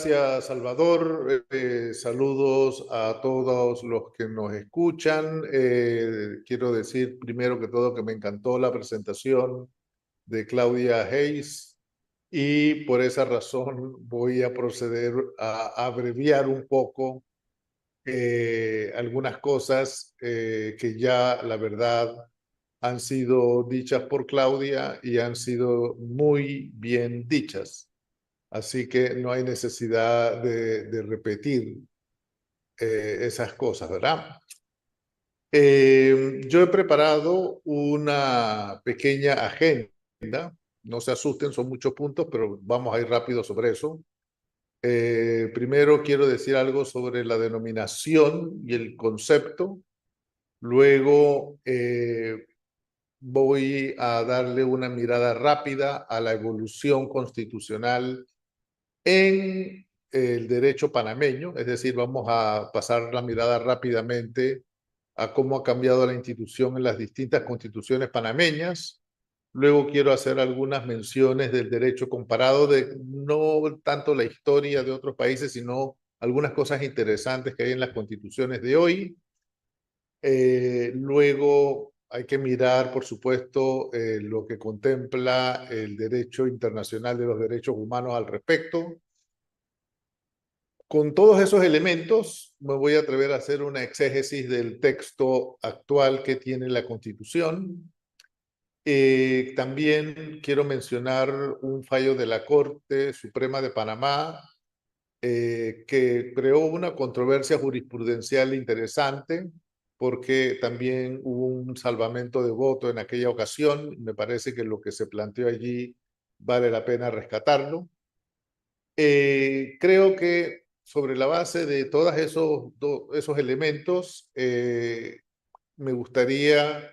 Gracias, Salvador. Saludos a todos los que nos escuchan. Quiero decir primero que todo que me encantó la presentación de Claudia Hayes y por esa razón voy a proceder a abreviar un poco algunas cosas que ya, la verdad, han sido dichas por Claudia y han sido muy bien dichas. Así que no hay necesidad de repetir esas cosas, ¿verdad? Yo he preparado una pequeña agenda. No se asusten, son muchos puntos, pero vamos a ir rápido sobre eso. Primero quiero decir algo sobre la denominación y el concepto. Luego voy a darle una mirada rápida a la evolución constitucional en el derecho panameño, es decir, vamos a pasar la mirada rápidamente a cómo ha cambiado la institución en las distintas constituciones panameñas. Luego quiero hacer algunas menciones del derecho comparado, de no tanto la historia de otros países, sino algunas cosas interesantes que hay en las constituciones de hoy. Luego hay que mirar, por supuesto, lo que contempla el derecho internacional de los derechos humanos al respecto. Con todos esos elementos, me voy a atrever a hacer una exégesis del texto actual que tiene la Constitución. También quiero mencionar un fallo de la Corte Suprema de Panamá que creó una controversia jurisprudencial interesante porque también hubo un salvamento de voto en aquella ocasión. Me parece que lo que se planteó allí vale la pena rescatarlo. Creo que sobre la base de todos esos elementos, me gustaría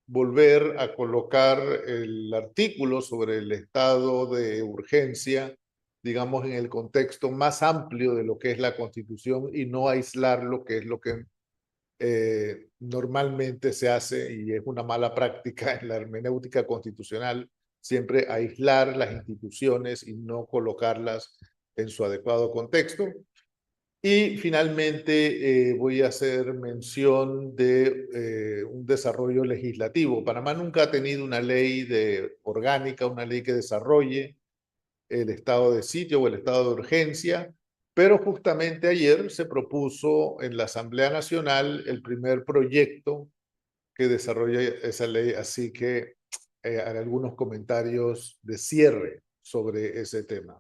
volver a colocar el artículo sobre el estado de urgencia, digamos, en el contexto más amplio de lo que es la Constitución y no aislar lo que es lo que normalmente se hace y es una mala práctica en la hermenéutica constitucional, siempre aislar las instituciones y no colocarlas en su adecuado contexto. Y finalmente voy a hacer mención de un desarrollo legislativo. Panamá nunca ha tenido una ley orgánica, una ley que desarrolle el estado de sitio o el estado de urgencia, pero justamente ayer se propuso en la Asamblea Nacional el primer proyecto que desarrolla esa ley, así que haré algunos comentarios de cierre sobre ese tema.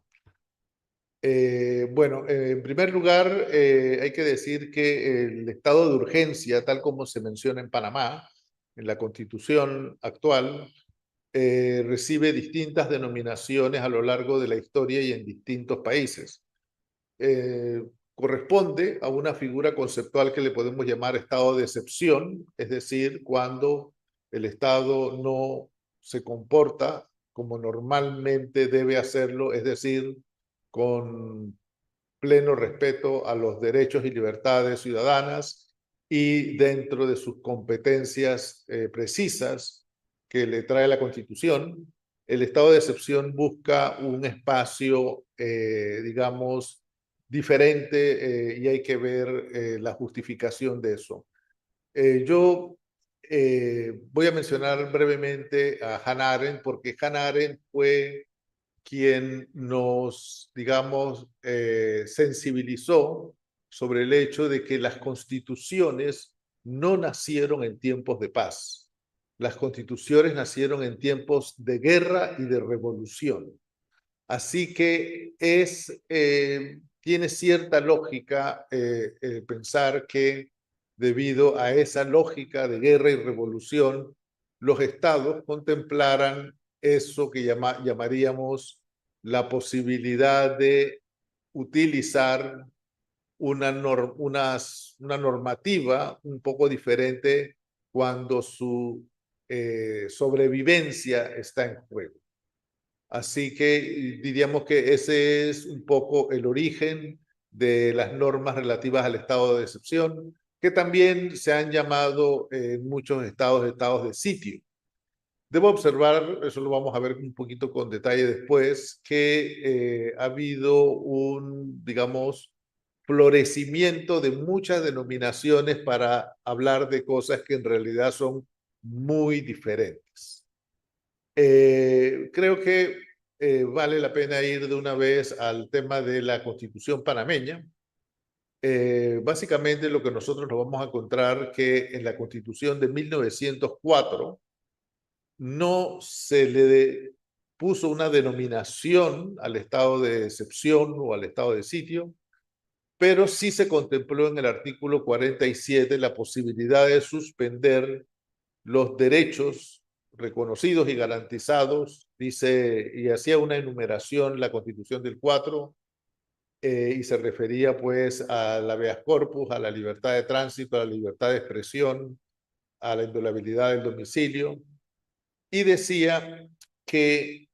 Bueno, en primer lugar, hay que decir que el estado de urgencia, tal como se menciona en Panamá, en la Constitución actual, recibe distintas denominaciones a lo largo de la historia y en distintos países. Corresponde a una figura conceptual que le podemos llamar estado de excepción, es decir, cuando el Estado no se comporta como normalmente debe hacerlo, es decir, con pleno respeto a los derechos y libertades ciudadanas y dentro de sus competencias precisas que le trae la Constitución. El estado de excepción busca un espacio, digamos, diferente y hay que ver la justificación de eso. Yo voy a mencionar brevemente a Hannah Arendt porque Hannah Arendt fue quien nos, digamos, sensibilizó sobre el hecho de que las constituciones no nacieron en tiempos de paz. Las constituciones nacieron en tiempos de guerra y de revolución. Así que tiene cierta lógica pensar que debido a esa lógica de guerra y revolución, los estados contemplaran eso que llamaríamos la posibilidad de utilizar una normativa un poco diferente cuando su sobrevivencia está en juego. Así que diríamos que ese es un poco el origen de las normas relativas al estado de excepción, que también se han llamado en muchos estados de sitio. Debo observar, eso lo vamos a ver un poquito con detalle después, que ha habido un, digamos, florecimiento de muchas denominaciones para hablar de cosas que en realidad son muy diferentes. Creo que vale la pena ir de una vez al tema de la Constitución panameña. Básicamente lo que nosotros nos vamos a encontrar que en la Constitución de 1904 no se le puso una denominación al estado de excepción o al estado de sitio, pero sí se contempló en el artículo 47 la posibilidad de suspender los derechos reconocidos y garantizados, dice, y hacía una enumeración la Constitución del 4, y se refería pues a la habeas corpus, a la libertad de tránsito, a la libertad de expresión, a la inviolabilidad del domicilio, y decía que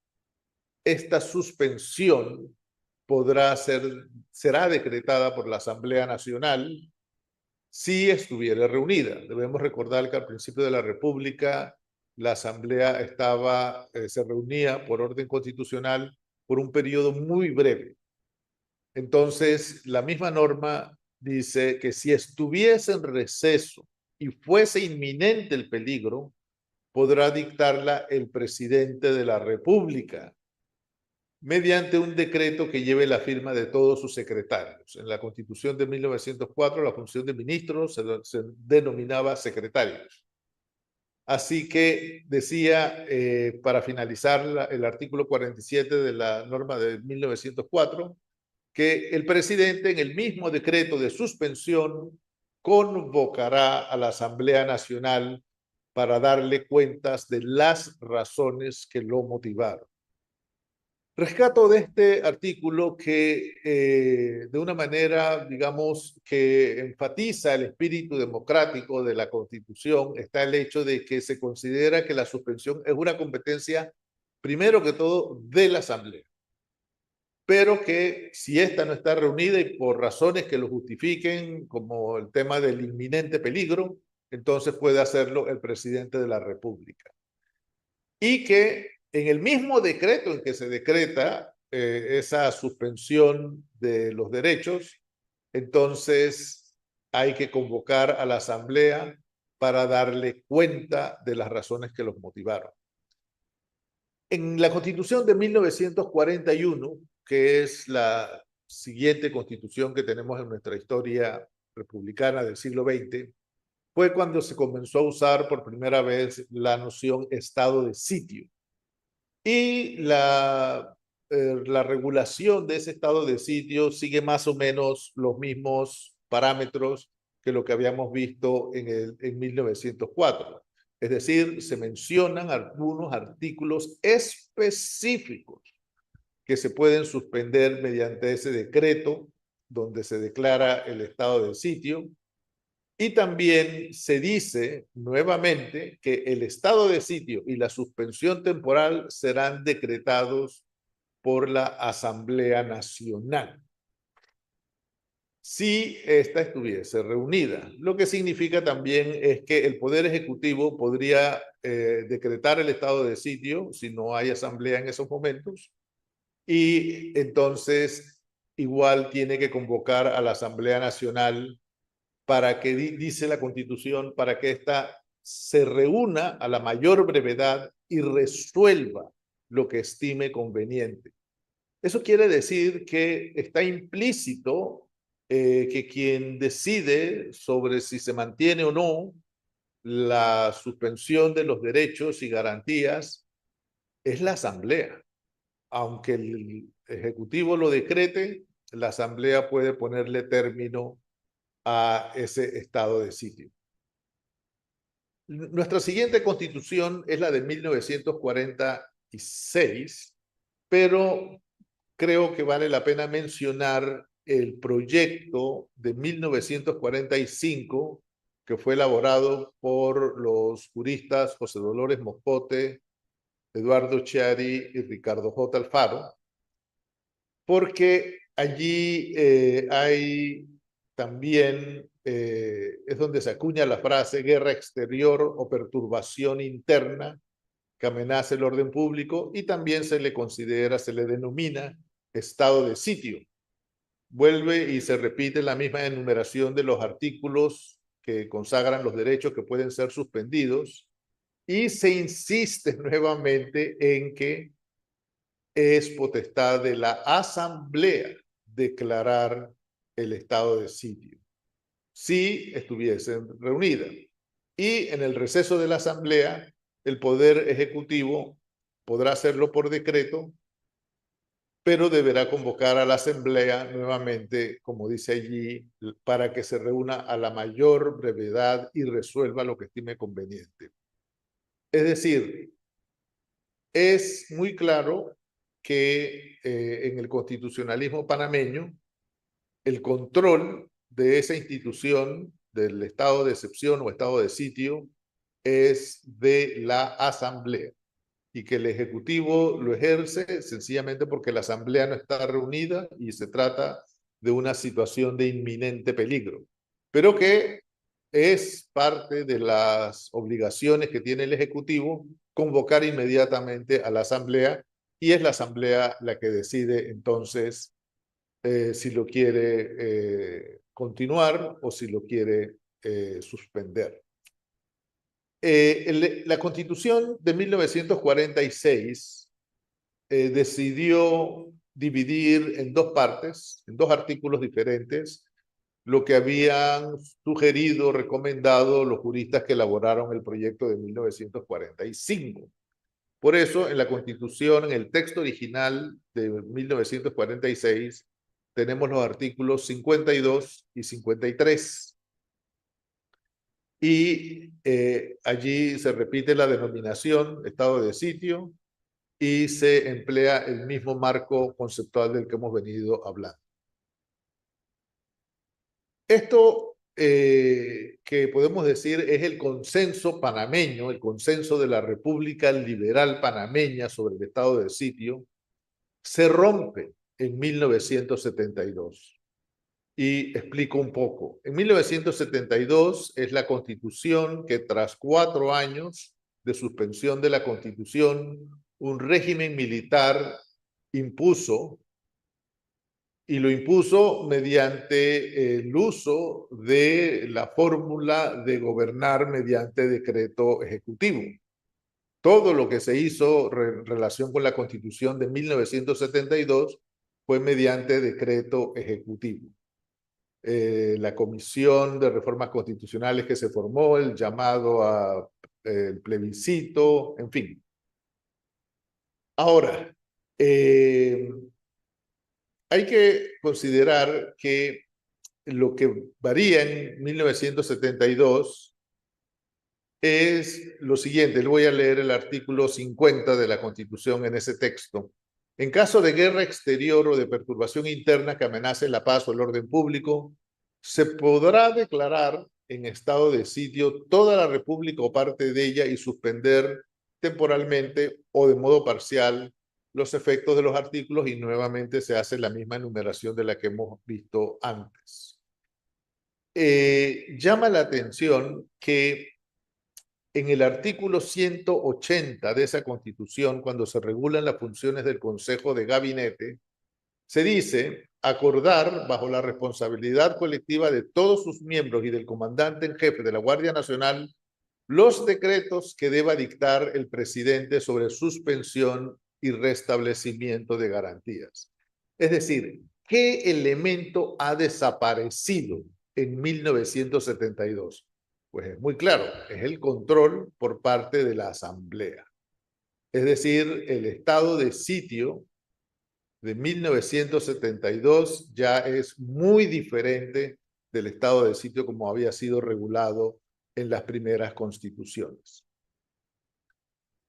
esta suspensión será decretada por la Asamblea Nacional si estuviera reunida. Debemos recordar que al principio de la República la Asamblea se reunía por orden constitucional por un periodo muy breve. Entonces, la misma norma dice que si estuviese en receso y fuese inminente el peligro, podrá dictarla el presidente de la República mediante un decreto que lleve la firma de todos sus secretarios. En la Constitución de 1904, la función de ministros se denominaba secretarios. Así que decía, para finalizar el artículo 47 de la norma de 1904, que el presidente en el mismo decreto de suspensión convocará a la Asamblea Nacional para darle cuentas de las razones que lo motivaron. Rescato de este artículo que de una manera, digamos, que enfatiza el espíritu democrático de la Constitución, está el hecho de que se considera que la suspensión es una competencia, primero que todo, de la Asamblea, pero que si ésta no está reunida y por razones que lo justifiquen, como el tema del inminente peligro, entonces puede hacerlo el presidente de la República. Y que en el mismo decreto en que se decreta esa suspensión de los derechos, entonces hay que convocar a la Asamblea para darle cuenta de las razones que los motivaron. En la Constitución de 1941, que es la siguiente constitución que tenemos en nuestra historia republicana del siglo XX, fue cuando se comenzó a usar por primera vez la noción estado de sitio. Y la regulación de ese estado de sitio sigue más o menos los mismos parámetros que lo que habíamos visto en 1904. Es decir, se mencionan algunos artículos específicos que se pueden suspender mediante ese decreto donde se declara el estado de sitio. Y también se dice nuevamente que el estado de sitio y la suspensión temporal serán decretados por la Asamblea Nacional si ésta estuviese reunida. Lo que significa también es que el Poder Ejecutivo podría decretar el estado de sitio si no hay asamblea en esos momentos, y entonces igual tiene que convocar a la Asamblea Nacional para que, dice la Constitución, para que ésta se reúna a la mayor brevedad y resuelva lo que estime conveniente. Eso quiere decir que está implícito que quien decide sobre si se mantiene o no la suspensión de los derechos y garantías es la Asamblea. Aunque el Ejecutivo lo decrete, la Asamblea puede ponerle término a ese estado de sitio. Nuestra siguiente constitución es la de 1946, pero creo que vale la pena mencionar el proyecto de 1945 que fue elaborado por los juristas José Dolores Moscote, Eduardo Chiari y Ricardo J. Alfaro, porque allí hay también, es donde se acuña la frase guerra exterior o perturbación interna, que amenace el orden público y también se le considera, se le denomina estado de sitio. Vuelve y se repite la misma enumeración de los artículos que consagran los derechos que pueden ser suspendidos y se insiste nuevamente en que es potestad de la Asamblea declarar el estado de sitio, si estuviesen reunidas. Y en el receso de la Asamblea, el Poder Ejecutivo podrá hacerlo por decreto, pero deberá convocar a la Asamblea nuevamente, como dice allí, para que se reúna a la mayor brevedad y resuelva lo que estime conveniente. Es decir, es muy claro que en el constitucionalismo panameño, el control de esa institución, del estado de excepción o estado de sitio, es de la Asamblea y que el Ejecutivo lo ejerce sencillamente porque la Asamblea no está reunida y se trata de una situación de inminente peligro, pero que es parte de las obligaciones que tiene el Ejecutivo convocar inmediatamente a la Asamblea y es la Asamblea la que decide entonces si lo quiere continuar o si lo quiere suspender. La Constitución de 1946 decidió dividir en dos partes, en dos artículos diferentes, lo que habían sugerido, recomendado los juristas que elaboraron el proyecto de 1945. Por eso, en la Constitución, en el texto original de 1946, tenemos los artículos 52 y 53. Y allí se repite la denominación estado de sitio y se emplea el mismo marco conceptual del que hemos venido hablando. Esto que podemos decir es el consenso panameño, el consenso de la República Liberal Panameña sobre el estado de sitio, se rompe en 1972. Y explico un poco. En 1972 es la Constitución que tras 4 años de suspensión de la Constitución, un régimen militar impuso, y lo impuso mediante el uso de la fórmula de gobernar mediante decreto ejecutivo. Todo lo que se hizo en relación con la Constitución de 1972 fue mediante decreto ejecutivo. La Comisión de Reformas Constitucionales que se formó, el llamado a el plebiscito, en fin. Ahora, hay que considerar que lo que varía en 1972 es lo siguiente. Le voy a leer el artículo 50 de la Constitución en ese texto. En caso de guerra exterior o de perturbación interna que amenace la paz o el orden público, se podrá declarar en estado de sitio toda la república o parte de ella y suspender temporalmente o de modo parcial los efectos de los artículos y nuevamente se hace la misma enumeración de la que hemos visto antes. Llama la atención que en el artículo 180 de esa Constitución, cuando se regulan las funciones del Consejo de Gabinete, se dice acordar bajo la responsabilidad colectiva de todos sus miembros y del comandante en jefe de la Guardia Nacional los decretos que deba dictar el presidente sobre suspensión y restablecimiento de garantías. Es decir, ¿qué elemento ha desaparecido en 1972? Pues es muy claro, es el control por parte de la Asamblea. Es decir, el estado de sitio de 1972 ya es muy diferente del estado de sitio como había sido regulado en las primeras constituciones.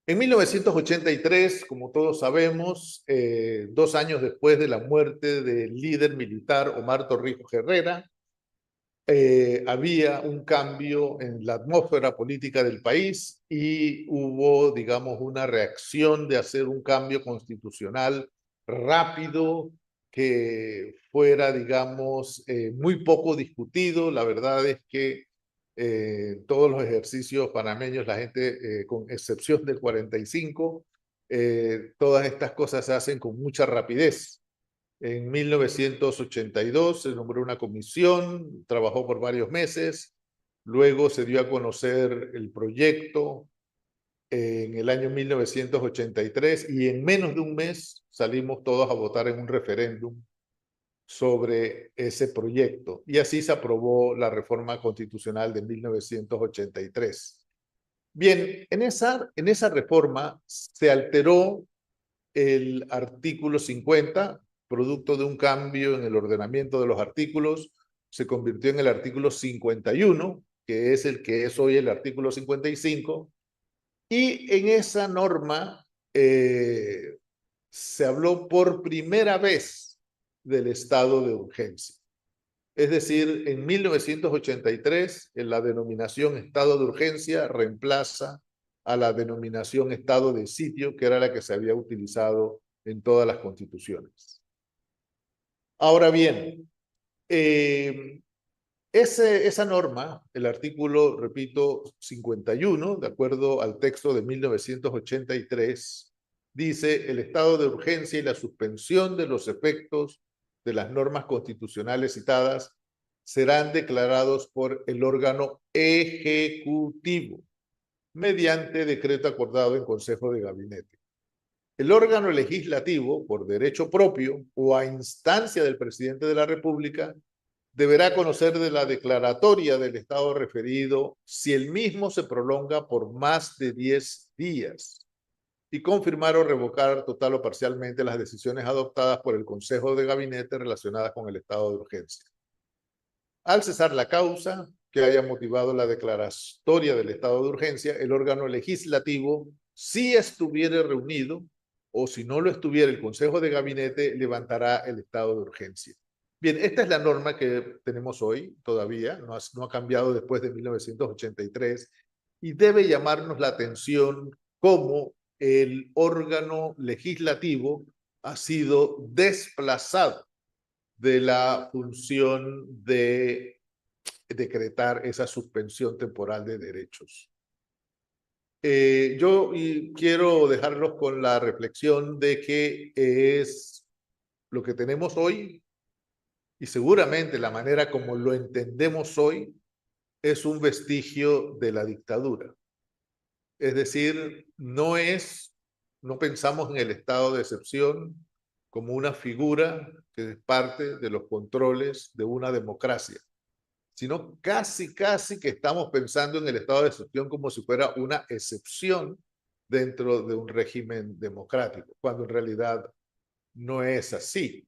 En 1983, como todos sabemos, 2 años después de la muerte del líder militar Omar Torrijos Herrera, había un cambio en la atmósfera política del país y hubo, digamos, una reacción de hacer un cambio constitucional rápido que fuera, digamos, muy poco discutido. La verdad es que todos los ejercicios panameños, la gente, con excepción del 45, todas estas cosas se hacen con mucha rapidez. En 1982 se nombró una comisión, trabajó por varios meses, luego se dio a conocer el proyecto en el año 1983 y en menos de un mes salimos todos a votar en un referéndum sobre ese proyecto y así se aprobó la reforma constitucional de 1983. Bien, en esa reforma se alteró el artículo 50, producto de un cambio en el ordenamiento de los artículos, se convirtió en el artículo 51, que es el que es hoy el artículo 55, y en esa norma se habló por primera vez del estado de urgencia. Es decir, en 1983, en la denominación estado de urgencia reemplaza a la denominación estado de sitio, que era la que se había utilizado en todas las constituciones. Ahora bien, esa norma, el artículo, repito, 51, de acuerdo al texto de 1983, dice: el estado de urgencia y la suspensión de los efectos de las normas constitucionales citadas serán declarados por el órgano ejecutivo mediante decreto acordado en Consejo de Gabinete. El órgano legislativo, por derecho propio o a instancia del presidente de la República, deberá conocer de la declaratoria del estado referido si el mismo se prolonga por más de 10 días y confirmar o revocar total o parcialmente las decisiones adoptadas por el Consejo de Gabinete relacionadas con el estado de urgencia. Al cesar la causa que haya motivado la declaratoria del estado de urgencia, el órgano legislativo, si estuviere reunido o si no lo estuviera el Consejo de Gabinete, levantará el estado de urgencia. Bien, esta es la norma que tenemos hoy todavía, no ha cambiado después de 1983 y debe llamarnos la atención cómo el órgano legislativo ha sido desplazado de la función de decretar esa suspensión temporal de derechos. Yo quiero dejarlos con la reflexión de que es lo que tenemos hoy y seguramente la manera como lo entendemos hoy es un vestigio de la dictadura. Es decir, no pensamos en el estado de excepción como una figura que es parte de los controles de una democracia, sino casi que estamos pensando en el estado de excepción como si fuera una excepción dentro de un régimen democrático, cuando en realidad no es así.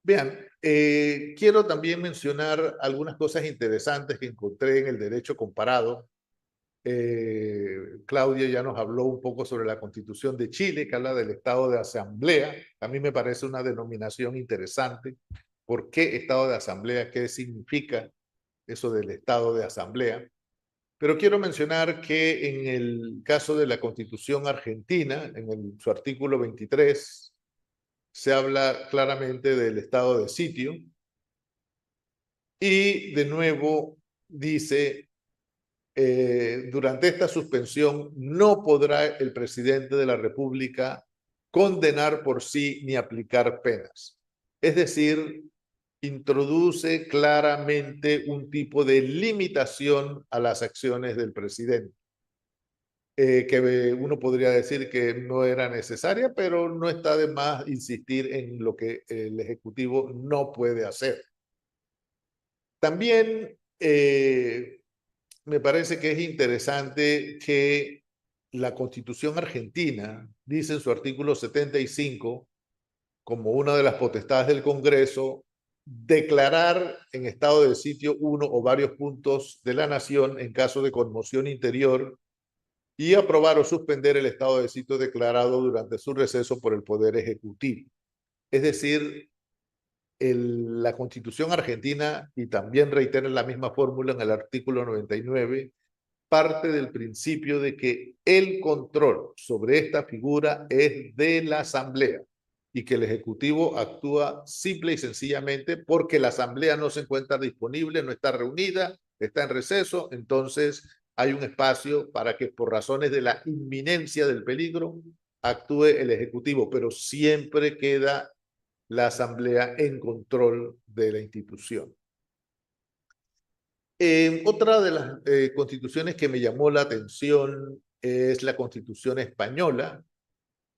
Vean, quiero también mencionar algunas cosas interesantes que encontré en el derecho comparado. Claudia ya nos habló un poco sobre la Constitución de Chile, que habla del estado de asamblea. A mí me parece una denominación interesante. ¿Por qué estado de asamblea? ¿Qué significa eso del estado de asamblea? Pero quiero mencionar que en el caso de la Constitución argentina, en su artículo 23, se habla claramente del estado de sitio y de nuevo dice: durante esta suspensión no podrá el presidente de la República condenar por sí ni aplicar penas. Es decir, introduce claramente un tipo de limitación a las acciones del presidente, que uno podría decir que no era necesaria, pero no está de más insistir en lo que el Ejecutivo no puede hacer. También me parece que es interesante que la Constitución argentina dice en su artículo 75, como una de las potestades del Congreso, declarar en estado de sitio uno o varios puntos de la nación en caso de conmoción interior y aprobar o suspender el estado de sitio declarado durante su receso por el Poder Ejecutivo. Es decir, la Constitución argentina, y también reitera la misma fórmula en el artículo 99, parte del principio de que el control sobre esta figura es de la Asamblea y que el Ejecutivo actúa simple y sencillamente porque la Asamblea no se encuentra disponible, no está reunida está en receso, entonces hay un espacio para que por razones de la inminencia del peligro actúe el Ejecutivo, pero siempre queda la Asamblea en control de la institución. Otra de las constituciones que me llamó la atención es la Constitución española,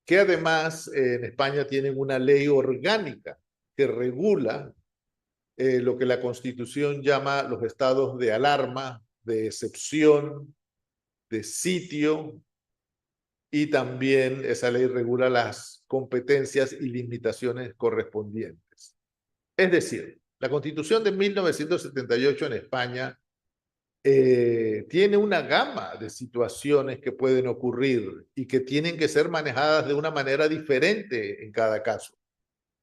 que además en España tienen una ley orgánica que regula lo que la Constitución llama los estados de alarma, de excepción, de sitio, y también esa ley regula las competencias y limitaciones correspondientes. Es decir, la Constitución de 1978 en España tiene una gama de situaciones que pueden ocurrir y que tienen que ser manejadas de una manera diferente en cada caso.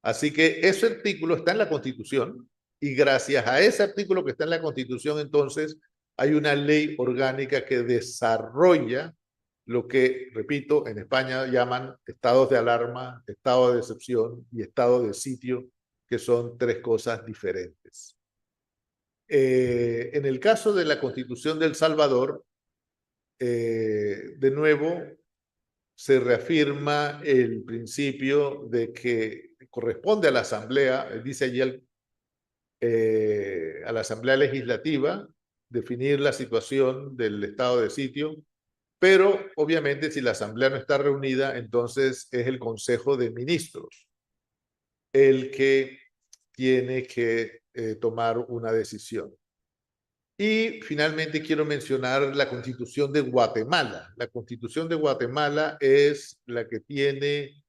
Así que ese artículo está en la Constitución y gracias a ese artículo que está en la Constitución, entonces, hay una ley orgánica que desarrolla lo que, repito, en España llaman estados de alarma, estado de excepción y estado de sitio, que son tres cosas diferentes. En el caso de la Constitución de El Salvador, de nuevo, se reafirma el principio de que corresponde a la Asamblea, dice allí a la Asamblea Legislativa, definir la situación del estado de sitio, pero obviamente si la Asamblea no está reunida, entonces es el Consejo de Ministros el que tiene que tomar una decisión. Y finalmente quiero mencionar la Constitución de Guatemala. La Constitución de Guatemala es la que tiene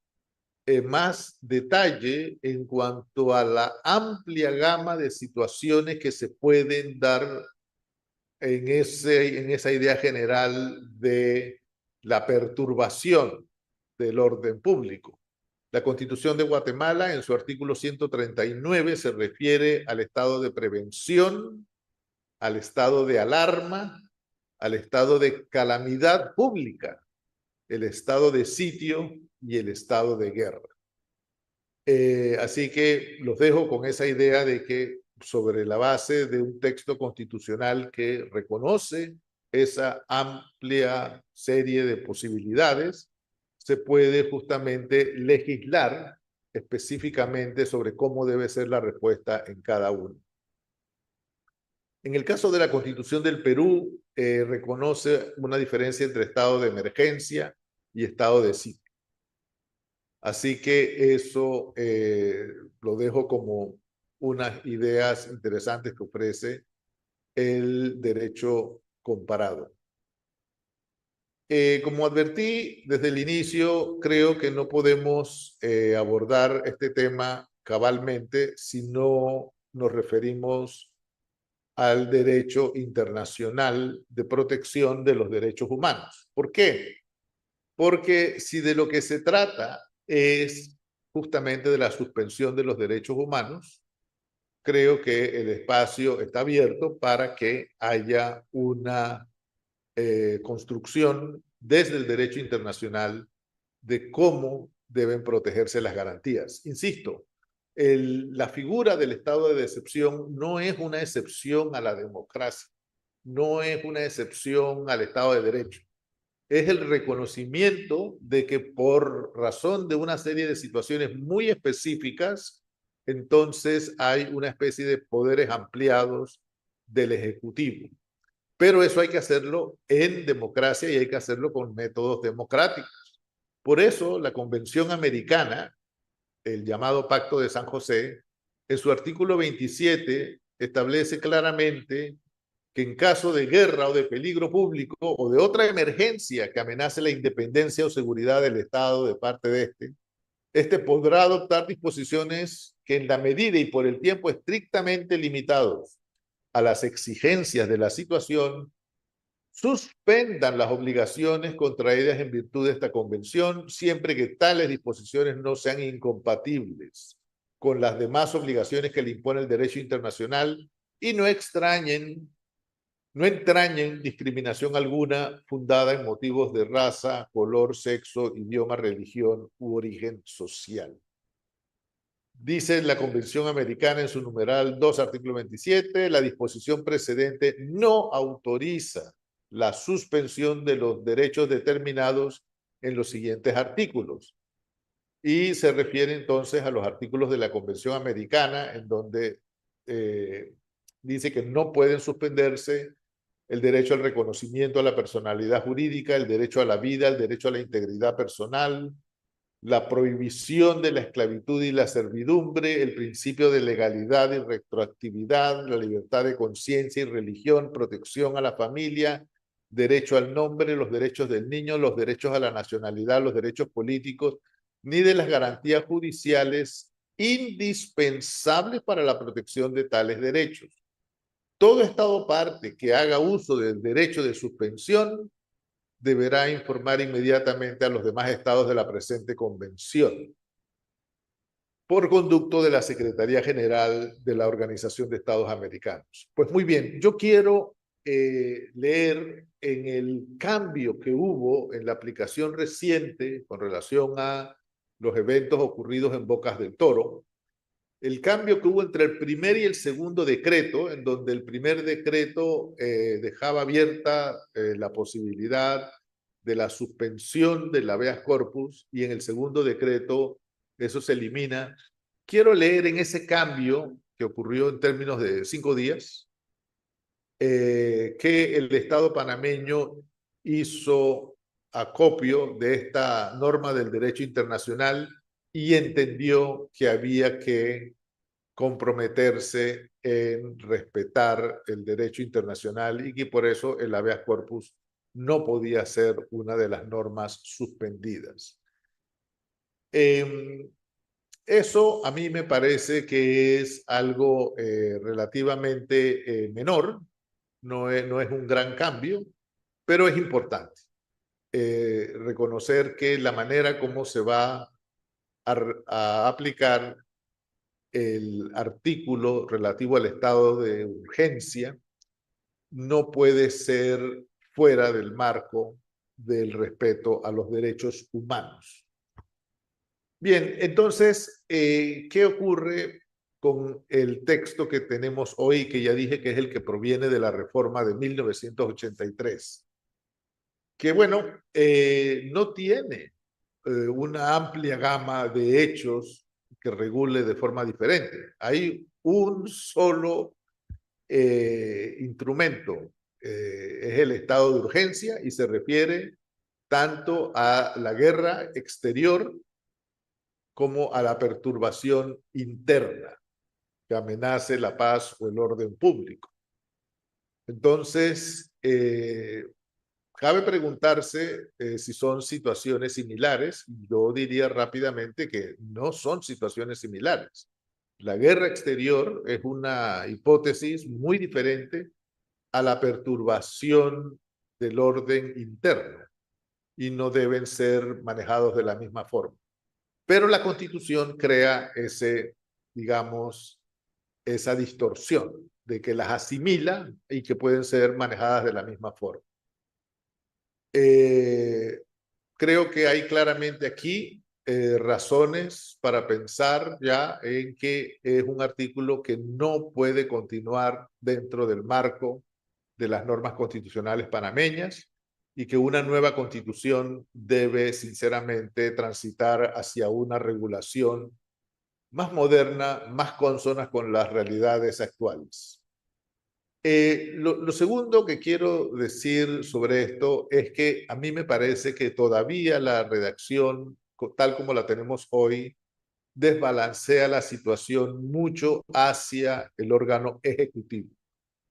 más detalle en cuanto a la amplia gama de situaciones que se pueden dar en esa idea general de la perturbación del orden público. La Constitución de Guatemala, en su artículo 139, se refiere al estado de prevención, al estado de alarma, al estado de calamidad pública, el estado de sitio y el estado de guerra. Así que los dejo con esa idea de que sobre la base de un texto constitucional que reconoce esa amplia serie de posibilidades, se puede justamente legislar específicamente sobre cómo debe ser la respuesta en cada uno. En el caso de la Constitución del Perú, reconoce una diferencia entre estado de emergencia y estado de sitio. Así que eso lo dejo como unas ideas interesantes que ofrece el derecho comparado. Como advertí desde el inicio, creo que no podemos abordar este tema cabalmente si no nos referimos al derecho internacional de protección de los derechos humanos. ¿Por qué? Porque si de lo que se trata es justamente de la suspensión de los derechos humanos, creo que el espacio está abierto para que haya una construcción desde el derecho internacional de cómo deben protegerse las garantías. Insisto, la figura del estado de excepción no es una excepción a la democracia, no es una excepción al Estado de Derecho. Es el reconocimiento de que por razón de una serie de situaciones muy específicas, entonces hay una especie de poderes ampliados del Ejecutivo. Pero eso hay que hacerlo en democracia y hay que hacerlo con métodos democráticos. Por eso la Convención Americana, el llamado Pacto de San José, en su artículo 27 establece claramente que en caso de guerra o de peligro público o de otra emergencia que amenace la independencia o seguridad del Estado de parte de este podrá adoptar disposiciones que en la medida y por el tiempo estrictamente limitados a las exigencias de la situación suspendan las obligaciones contraídas en virtud de esta convención, siempre que tales disposiciones no sean incompatibles con las demás obligaciones que le impone el derecho internacional y no entrañen discriminación alguna fundada en motivos de raza, color, sexo, idioma, religión u origen social. Dice la Convención Americana en su numeral 2, artículo 27, la disposición precedente no autoriza la suspensión de los derechos determinados en los siguientes artículos. Y se refiere entonces a los artículos de la Convención Americana, en donde dice que no pueden suspenderse el derecho al reconocimiento a la personalidad jurídica, el derecho a la vida, el derecho a la integridad personal, la prohibición de la esclavitud y la servidumbre, el principio de legalidad y retroactividad, la libertad de conciencia y religión, protección a la familia, derecho al nombre, los derechos del niño, los derechos a la nacionalidad, los derechos políticos, ni de las garantías judiciales indispensables para la protección de tales derechos. Todo Estado parte que haga uso del derecho de suspensión deberá informar inmediatamente a los demás estados de la presente convención por conducto de la Secretaría General de la Organización de Estados Americanos. Pues muy bien, yo quiero leer en el cambio que hubo en la aplicación reciente con relación a los eventos ocurridos en Bocas del Toro, el cambio que hubo entre el primer y el segundo decreto, en donde el primer decreto dejaba abierta la posibilidad de la suspensión del habeas corpus y en el segundo decreto eso se elimina. Quiero leer en ese cambio que ocurrió en términos de 5 días, que el Estado panameño hizo acopio de esta norma del derecho internacional y entendió que había que comprometerse en respetar el derecho internacional y que por eso el habeas corpus no podía ser una de las normas suspendidas. Eso a mí me parece que es algo relativamente menor, no es un gran cambio, pero es importante reconocer que la manera como se va a aplicar el artículo relativo al estado de urgencia no puede ser fuera del marco del respeto a los derechos humanos. Bien, entonces, ¿qué ocurre con el texto que tenemos hoy, que ya dije que es el que proviene de la reforma de 1983? Que bueno, no tiene una amplia gama de hechos que regule de forma diferente. Hay un solo instrumento, es el estado de urgencia y se refiere tanto a la guerra exterior como a la perturbación interna que amenace la paz o el orden público. Entonces, cabe preguntarse si son situaciones similares. Yo diría rápidamente que no son situaciones similares. La guerra exterior es una hipótesis muy diferente a la perturbación del orden interno y no deben ser manejados de la misma forma. Pero la Constitución crea digamos, esa distorsión de que las asimila y que pueden ser manejadas de la misma forma. Creo que hay claramente aquí razones para pensar ya en que es un artículo que no puede continuar dentro del marco de las normas constitucionales panameñas y que una nueva constitución debe sinceramente transitar hacia una regulación más moderna, más consona con las realidades actuales. Lo segundo que quiero decir sobre esto es que a mí me parece que todavía la redacción, tal como la tenemos hoy, desbalancea la situación mucho hacia el órgano ejecutivo.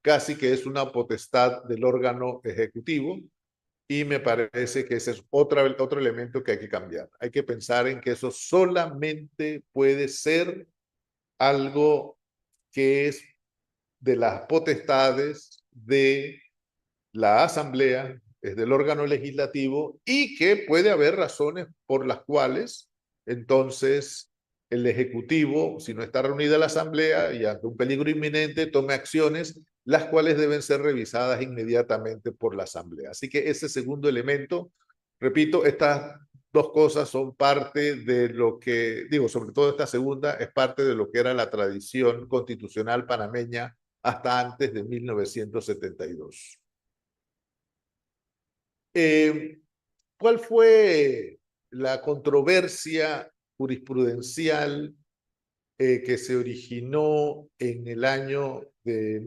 Casi que es una potestad del órgano ejecutivo y me parece que ese es otro elemento que hay que cambiar. Hay que pensar en que eso solamente puede ser algo que es de las potestades de la Asamblea, es del órgano legislativo y que puede haber razones por las cuales entonces el Ejecutivo, si no está reunida la Asamblea y ante un peligro inminente, tome acciones, las cuales deben ser revisadas inmediatamente por la Asamblea. Así que ese segundo elemento, repito, estas dos cosas son parte de lo que, digo, sobre todo esta segunda, es parte de lo que era la tradición constitucional panameña hasta antes de 1972. ¿Cuál fue la controversia jurisprudencial que se originó en el año de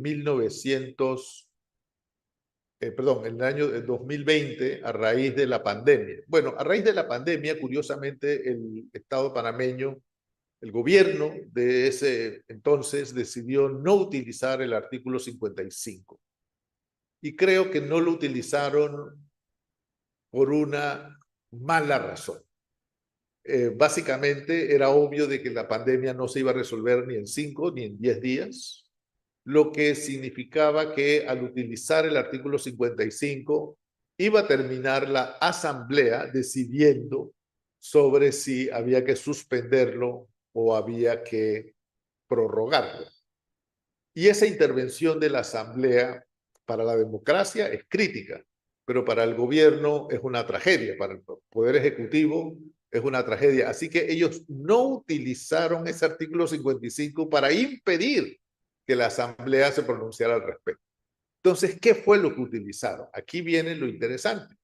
en el año de 2020 a raíz de la pandemia? Bueno, a raíz de la pandemia, curiosamente, el Estado panameño, el gobierno de ese entonces decidió no utilizar el artículo 55. Y creo que no lo utilizaron por una mala razón. Básicamente era obvio de que la pandemia no se iba a resolver ni en 5 ni en 10 días, lo que significaba que al utilizar el artículo 55 iba a terminar la asamblea decidiendo sobre si había que suspenderlo o había que prorrogarlo. Y esa intervención de la asamblea para la democracia es crítica, pero para el gobierno es una tragedia, para el poder ejecutivo es una tragedia. Así que ellos no utilizaron ese artículo 55 para impedir que la asamblea se pronunciara al respecto. Entonces, ¿qué fue lo que utilizaron? Aquí viene lo interesante.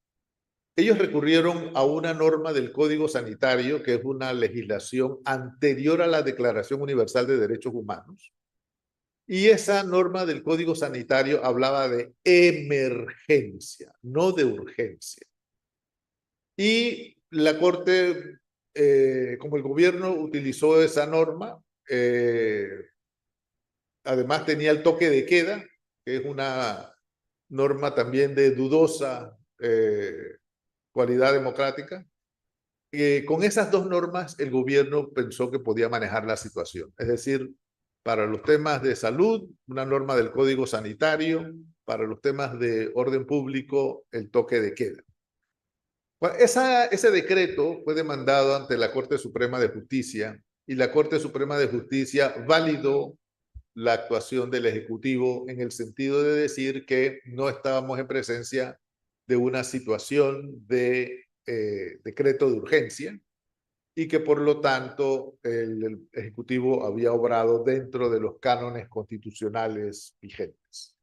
Ellos recurrieron a una norma del Código Sanitario, que es una legislación anterior a la Declaración Universal de Derechos Humanos, y esa norma del Código Sanitario hablaba de emergencia, no de urgencia. Y la Corte, como el gobierno utilizó esa norma, además tenía el toque de queda, que es una norma también de dudosa cualidad democrática. Con esas dos normas, el gobierno pensó que podía manejar la situación. Es decir, para los temas de salud, una norma del Código Sanitario; para los temas de orden público, el toque de queda. Bueno, ese decreto fue demandado ante la Corte Suprema de Justicia y la Corte Suprema de Justicia validó la actuación del Ejecutivo en el sentido de decir que no estábamos en presencia de una situación de decreto de urgencia y que por lo tanto el Ejecutivo había obrado dentro de los cánones constitucionales vigentes.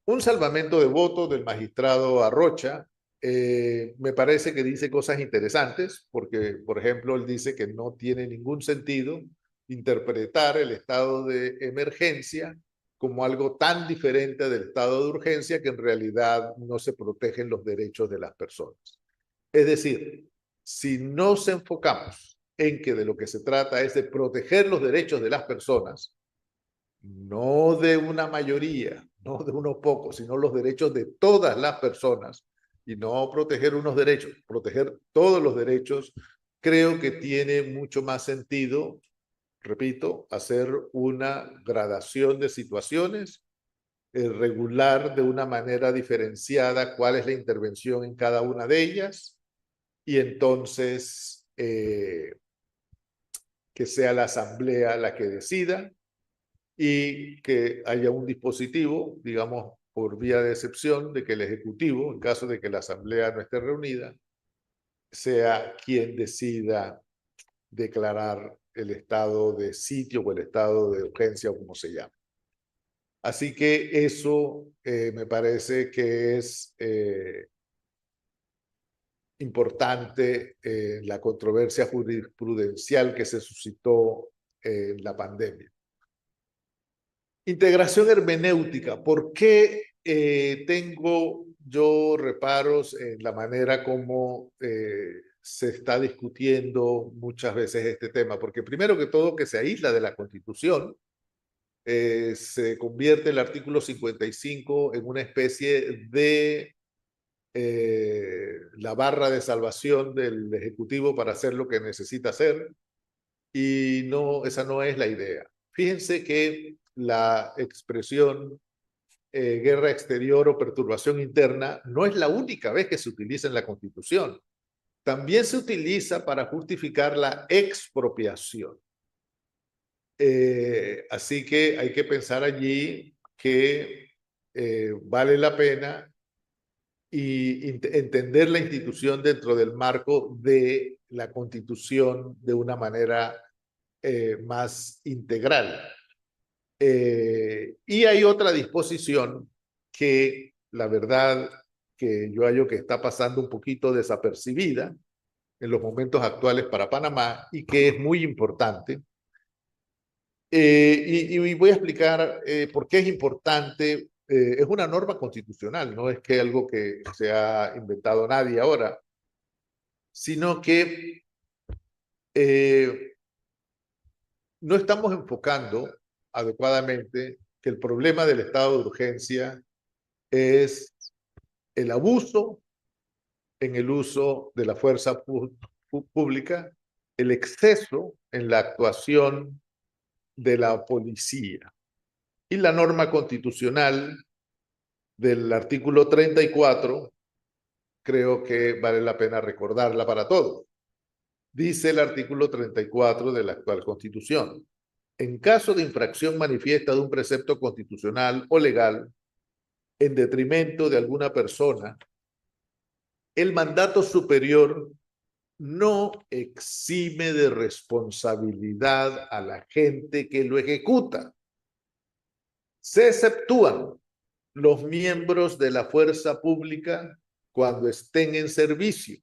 Un salvamento de voto del magistrado Arrocha me parece que dice cosas interesantes, porque, por ejemplo, él dice que no tiene ningún sentido interpretar el estado de emergencia como algo tan diferente del estado de urgencia que en realidad no se protegen los derechos de las personas. Es decir, si nos enfocamos en que de lo que se trata es de proteger los derechos de las personas, no de una mayoría, no de unos pocos, sino los derechos de todas las personas, y no proteger unos derechos, proteger todos los derechos, creo que tiene mucho más sentido, repito, hacer una gradación de situaciones, regular de una manera diferenciada cuál es la intervención en cada una de ellas, y entonces que sea la asamblea la que decida y que haya un dispositivo, digamos, por vía de excepción, de que el Ejecutivo, en caso de que la asamblea no esté reunida, sea quien decida declarar el estado de sitio o el estado de urgencia o como se llama. Así que eso me parece que es importante la controversia jurisprudencial que se suscitó en la pandemia. Integración hermenéutica. ¿Por qué tengo yo reparos en la manera como se está discutiendo muchas veces este tema? Porque primero que todo que se aísla de la Constitución, se convierte el artículo 55 en una especie de la barra de salvación del Ejecutivo para hacer lo que necesita hacer, y no, esa no es la idea. Fíjense que la expresión guerra exterior o perturbación interna no es la única vez que se utiliza en la Constitución. También se utiliza para justificar la expropiación. Así que hay que pensar allí que vale la pena y entender la institución dentro del marco de la Constitución de una manera más integral. Y hay otra disposición que la verdad que yo hallo que está pasando un poquito desapercibida en los momentos actuales para Panamá y que es muy importante. Y voy a explicar por qué es importante. Es una norma constitucional, no es que algo que se ha inventado nadie ahora, sino que no estamos enfocando adecuadamente que el problema del estado de urgencia es el abuso en el uso de la fuerza pública, el exceso en la actuación de la policía. Y la norma constitucional del artículo 34, creo que vale la pena recordarla para todos. Dice el artículo 34 de la actual Constitución: en caso de infracción manifiesta de un precepto constitucional o legal en detrimento de alguna persona, el mandato superior no exime de responsabilidad a la gente que lo ejecuta. Se exceptúan los miembros de la fuerza pública cuando estén en servicio,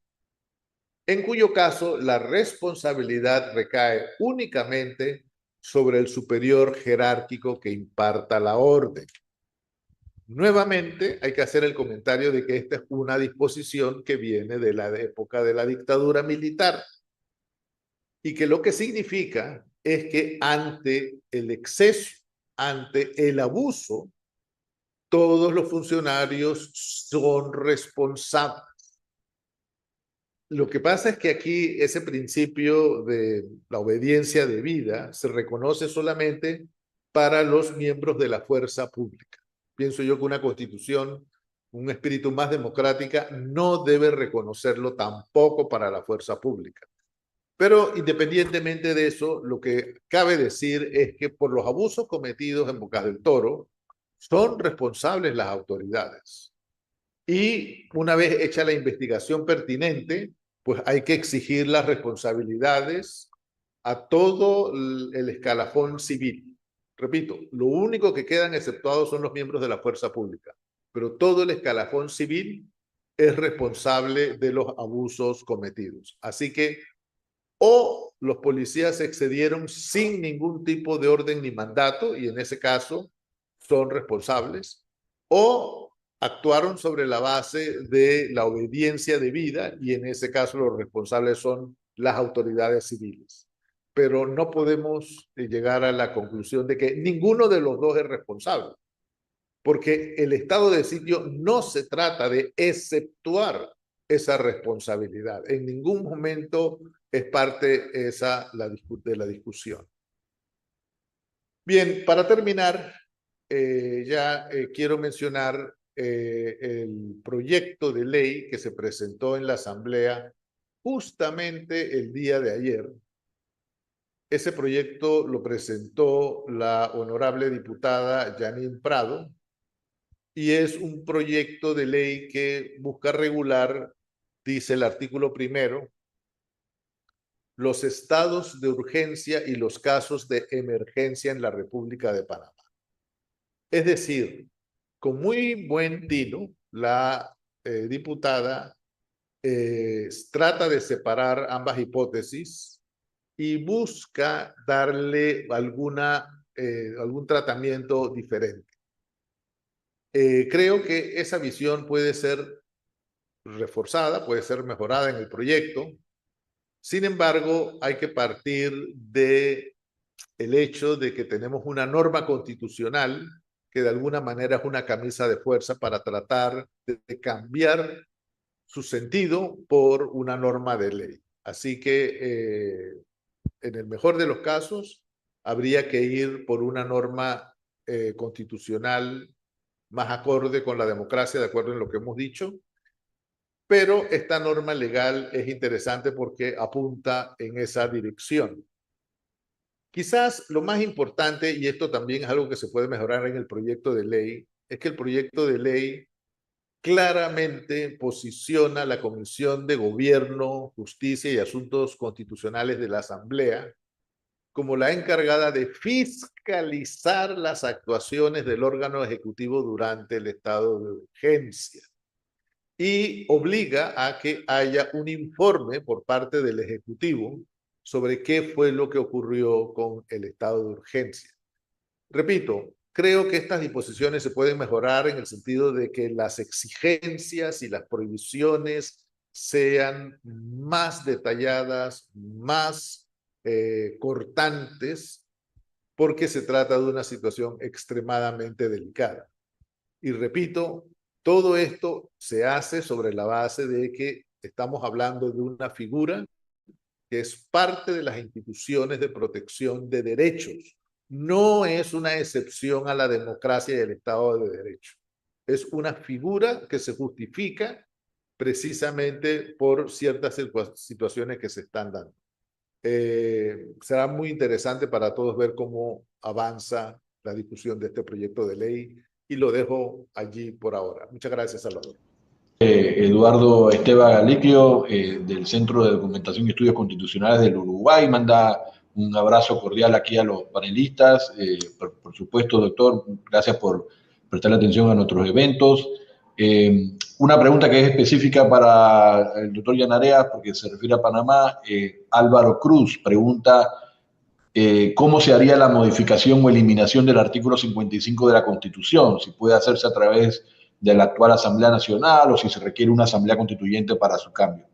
en cuyo caso la responsabilidad recae únicamente sobre el superior jerárquico que imparta la orden. Nuevamente, hay que hacer el comentario de que esta es una disposición que viene de la época de la dictadura militar y que lo que significa es que ante el exceso, ante el abuso, todos los funcionarios son responsables. Lo que pasa es que aquí ese principio de la obediencia debida se reconoce solamente para los miembros de la fuerza pública. Pienso yo que una constitución, un espíritu más democrática, no debe reconocerlo tampoco para la fuerza pública. Pero independientemente de eso, lo que cabe decir es que por los abusos cometidos en Bocas del Toro, son responsables las autoridades. Y una vez hecha la investigación pertinente, pues hay que exigir las responsabilidades a todo el escalafón civil. Repito, lo único que quedan exceptuados son los miembros de la fuerza pública, pero todo el escalafón civil es responsable de los abusos cometidos. Así que o los policías excedieron sin ningún tipo de orden ni mandato, y en ese caso son responsables, o actuaron sobre la base de la obediencia debida, y en ese caso los responsables son las autoridades civiles. Pero no podemos llegar a la conclusión de que ninguno de los dos es responsable, porque el estado de sitio no se trata de exceptuar esa responsabilidad. En ningún momento es parte esa de la discusión. Bien, para terminar, quiero mencionar el proyecto de ley que se presentó en la Asamblea justamente el día de ayer. Ese proyecto lo presentó la honorable diputada Janine Prado, y es un proyecto de ley que busca regular, dice el artículo primero, los estados de urgencia y los casos de emergencia en la República de Panamá. Es decir, con muy buen tino, la diputada trata de separar ambas hipótesis y busca darle algún tratamiento diferente. Creo que esa visión puede ser reforzada, puede ser mejorada en el proyecto. Sin embargo, hay que partir de el hecho de que tenemos una norma constitucional que de alguna manera es una camisa de fuerza para tratar de cambiar su sentido por una norma de ley. Así que en el mejor de los casos habría que ir por una norma constitucional más acorde con la democracia, de acuerdo en lo que hemos dicho. Pero esta norma legal es interesante porque apunta en esa dirección. Quizás lo más importante, y esto también es algo que se puede mejorar en el proyecto de ley, es que el proyecto de ley claramente posiciona la Comisión de Gobierno, Justicia y Asuntos Constitucionales de la Asamblea como la encargada de fiscalizar las actuaciones del órgano ejecutivo durante el estado de urgencia y obliga a que haya un informe por parte del Ejecutivo sobre qué fue lo que ocurrió con el estado de urgencia. Repito, creo que estas disposiciones se pueden mejorar en el sentido de que las exigencias y las prohibiciones sean más detalladas, más cortantes, porque se trata de una situación extremadamente delicada. Y repito, todo esto se hace sobre la base de que estamos hablando de una figura que es parte de las instituciones de protección de derechos. No es una excepción a la democracia y el Estado de Derecho. Es una figura que se justifica precisamente por ciertas situaciones que se están dando. Será muy interesante para todos ver cómo avanza la discusión de este proyecto de ley y lo dejo allí por ahora. Muchas gracias, Salvador. Eduardo Esteban Galiquio, del Centro de Documentación y Estudios Constitucionales del Uruguay, manda un abrazo cordial aquí a los panelistas. Por supuesto, doctor, gracias por prestar atención a nuestros eventos. Una pregunta que es específica para el doctor Yanarea, porque se refiere a Panamá. Álvaro Cruz pregunta cómo se haría la modificación o eliminación del artículo 55 de la Constitución, si puede hacerse a través de la actual Asamblea Nacional o si se requiere una Asamblea Constituyente para su cambio.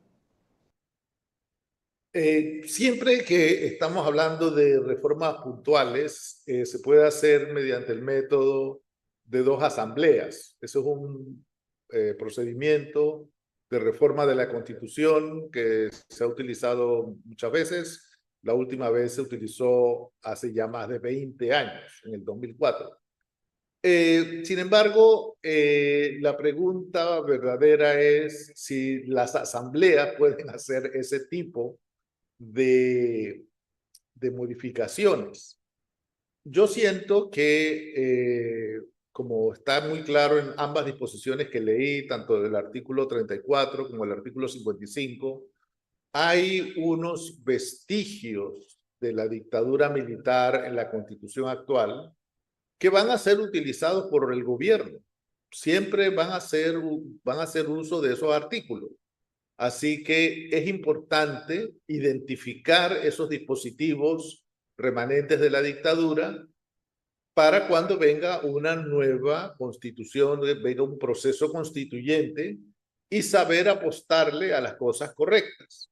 Siempre que estamos hablando de reformas puntuales, se puede hacer mediante el método de dos asambleas. Eso es un procedimiento de reforma de la Constitución que se ha utilizado muchas veces. La última vez se utilizó hace ya más de 20 años, en el 2004. Sin embargo, la pregunta verdadera es si las asambleas pueden hacer ese tipo de, de modificaciones. Yo siento que, como está muy claro en ambas disposiciones que leí, tanto del artículo 34 como el artículo 55, hay unos vestigios de la dictadura militar en la Constitución actual que van a ser utilizados por el gobierno. Siempre van a hacer uso de esos artículos. Así que es importante identificar esos dispositivos remanentes de la dictadura para cuando venga una nueva constitución, venga un proceso constituyente y saber apostarle a las cosas correctas.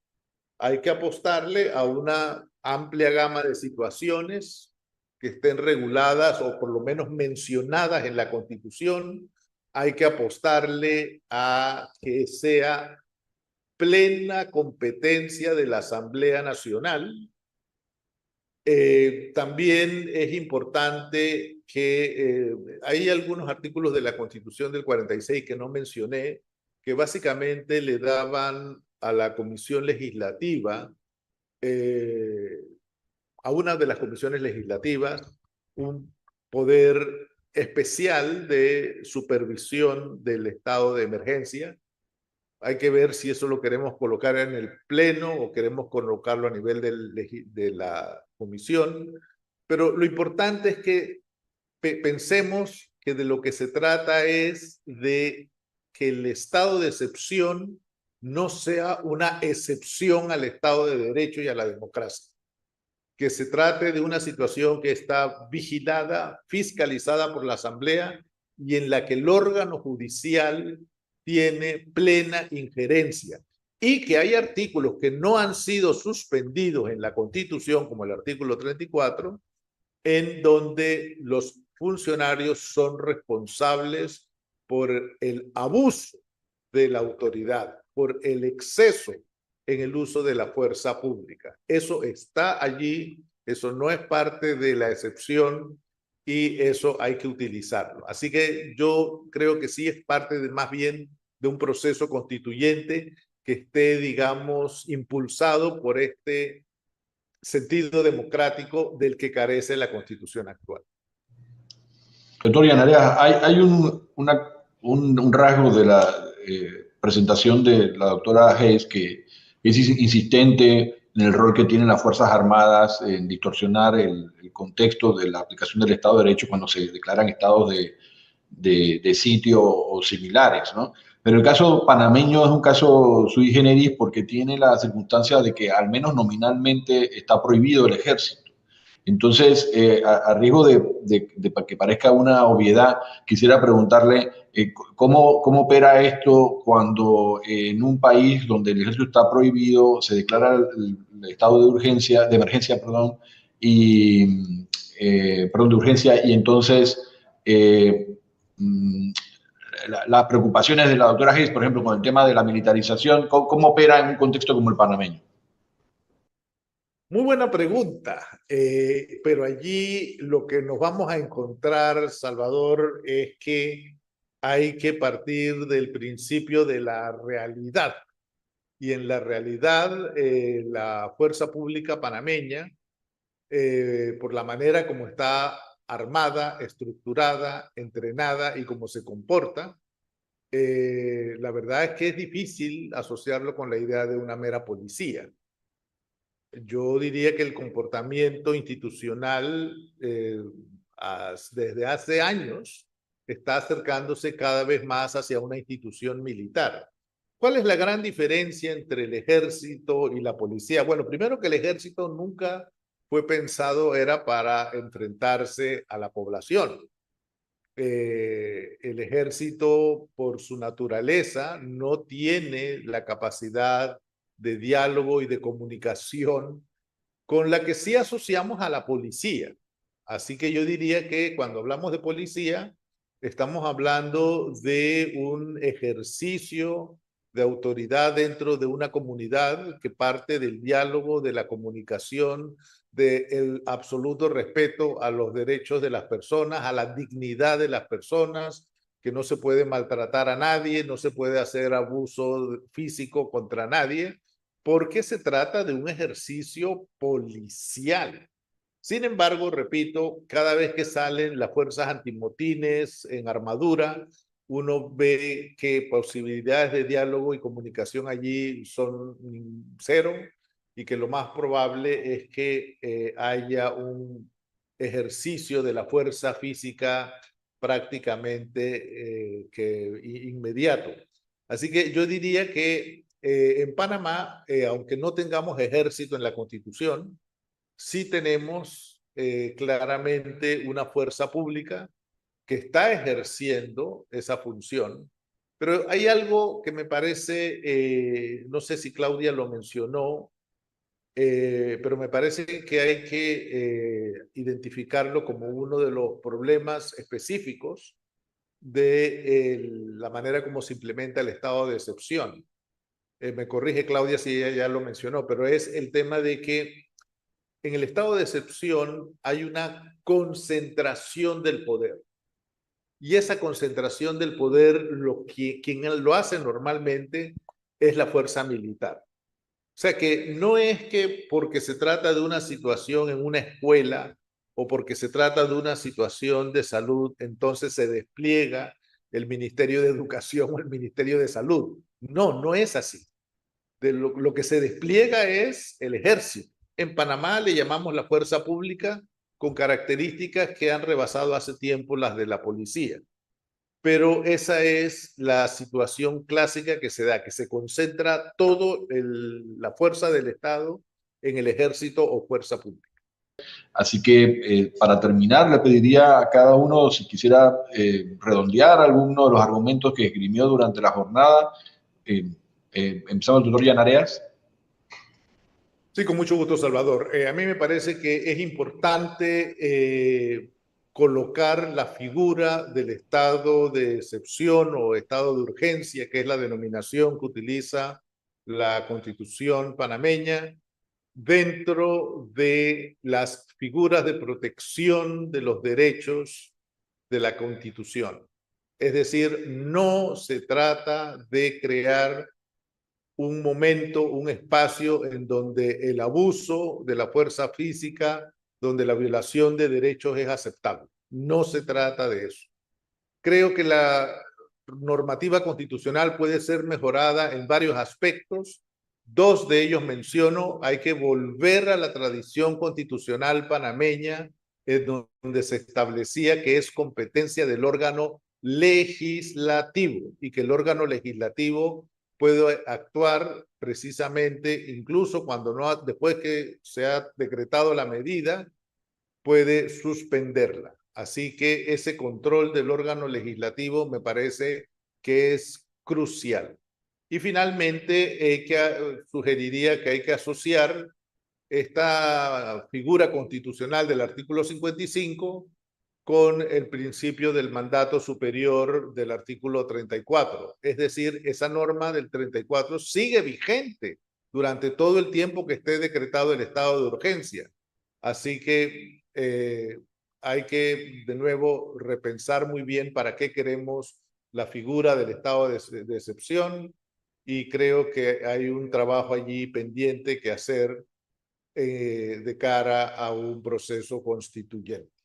Hay que apostarle a una amplia gama de situaciones que estén reguladas o por lo menos mencionadas en la Constitución. Hay que apostarle a que sea plena competencia de la Asamblea Nacional. También es importante que hay algunos artículos de la Constitución del 46 que no mencioné, que básicamente le daban a la Comisión Legislativa, a una de las comisiones legislativas, un poder especial de supervisión del estado de emergencia. Hay que ver si eso lo queremos colocar en el pleno o queremos colocarlo a nivel de la comisión. Pero lo importante es que pensemos que de lo que se trata es de que el estado de excepción no sea una excepción al Estado de Derecho y a la democracia. Que se trate de una situación que está vigilada, fiscalizada por la Asamblea y en la que el órgano judicial tiene plena injerencia y que hay artículos que no han sido suspendidos en la Constitución, como el artículo 34, en donde los funcionarios son responsables por el abuso de la autoridad, por el exceso en el uso de la fuerza pública. Eso está allí, eso no es parte de la excepción y eso hay que utilizarlo. Así que yo creo que sí es parte de más bien de un proceso constituyente que esté, digamos, impulsado por este sentido democrático del que carece la Constitución actual. Doctor Yanarea, hay un rasgo de la presentación de la doctora Hayes que es insistente en el rol que tienen las Fuerzas Armadas en distorsionar el contexto de la aplicación del Estado de Derecho cuando se declaran estados de sitio o similares, ¿no? Pero el caso panameño es un caso sui generis porque tiene la circunstancia de que al menos nominalmente está prohibido el ejército. Entonces, a riesgo de que parezca una obviedad, quisiera preguntarle cómo opera esto cuando en un país donde el ejército está prohibido se declara el estado de urgencia, de emergencia, perdón, de urgencia, y entonces eh, mm, las preocupaciones de la doctora Hayes, por ejemplo, con el tema de la militarización, ¿cómo opera en un contexto como el panameño? Muy buena pregunta, pero allí lo que nos vamos a encontrar, Salvador, es que hay que partir del principio de la realidad. Y en la realidad, la fuerza pública panameña, por la manera como está armada, estructurada, entrenada y cómo se comporta, la verdad es que es difícil asociarlo con la idea de una mera policía. Yo diría que el comportamiento institucional desde hace años está acercándose cada vez más hacia una institución militar. ¿Cuál es la gran diferencia entre el ejército y la policía? Bueno, primero que el ejército nunca fue pensado, era para enfrentarse a la población. El ejército, por su naturaleza, no tiene la capacidad de diálogo y de comunicación con la que sí asociamos a la policía. Así que yo diría que cuando hablamos de policía, estamos hablando de un ejercicio de autoridad dentro de una comunidad que parte del diálogo, de la comunicación, del absoluto respeto a los derechos de las personas, a la dignidad de las personas, que no se puede maltratar a nadie, no se puede hacer abuso físico contra nadie, porque se trata de un ejercicio policial. Sin embargo, repito, cada vez que salen las fuerzas antimotines en armadura, uno ve que posibilidades de diálogo y comunicación allí son cero y que lo más probable es que haya un ejercicio de la fuerza física prácticamente inmediato. Así que yo diría que en Panamá, aunque no tengamos ejército en la Constitución, sí tenemos claramente una fuerza pública que está ejerciendo esa función, pero hay algo que me parece, no sé si Claudia lo mencionó, pero me parece que hay que identificarlo como uno de los problemas específicos de la manera como se implementa el estado de excepción. Me corrige Claudia si ella ya lo mencionó, pero es el tema de que en el estado de excepción hay una concentración del poder. Y esa concentración del poder, quien lo hace normalmente es la fuerza militar. O sea que no es que porque se trata de una situación en una escuela o porque se trata de una situación de salud, entonces se despliega el Ministerio de Educación o el Ministerio de Salud. No, no es así. Lo que se despliega es el ejército. En Panamá le llamamos la fuerza pública con características que han rebasado hace tiempo las de la policía. Pero esa es la situación clásica que se da, que se concentra toda la fuerza del Estado en el ejército o fuerza pública. Así que para terminar, le pediría a cada uno si quisiera redondear alguno de los argumentos que esgrimió durante la jornada. Empezamos, doctor Yanareas. Sí, con mucho gusto, Salvador. A mí me parece que es importante colocar la figura del estado de excepción o estado de urgencia, que es la denominación que utiliza la Constitución panameña, dentro de las figuras de protección de los derechos de la Constitución. Es decir, no se trata de crear un momento, un espacio en donde el abuso de la fuerza física, donde la violación de derechos es aceptable. No se trata de eso. Creo que normativa constitucional puede ser mejorada en varios aspectos. Dos de ellos menciono: hay que volver a la tradición constitucional panameña, donde se establecía que es competencia del órgano legislativo y que el órgano legislativo puede actuar precisamente incluso cuando no, después que se ha decretado la medida, puede suspenderla. Así que ese control del órgano legislativo me parece que es crucial. Y finalmente, sugeriría que hay que asociar esta figura constitucional del artículo 55 con el principio del mandato superior del artículo 34. Es decir, esa norma del 34 sigue vigente durante todo el tiempo que esté decretado el estado de urgencia. Así que hay que de nuevo repensar muy bien para qué queremos la figura del estado de excepción, y creo que hay un trabajo allí pendiente que hacer de cara a un proceso constituyente.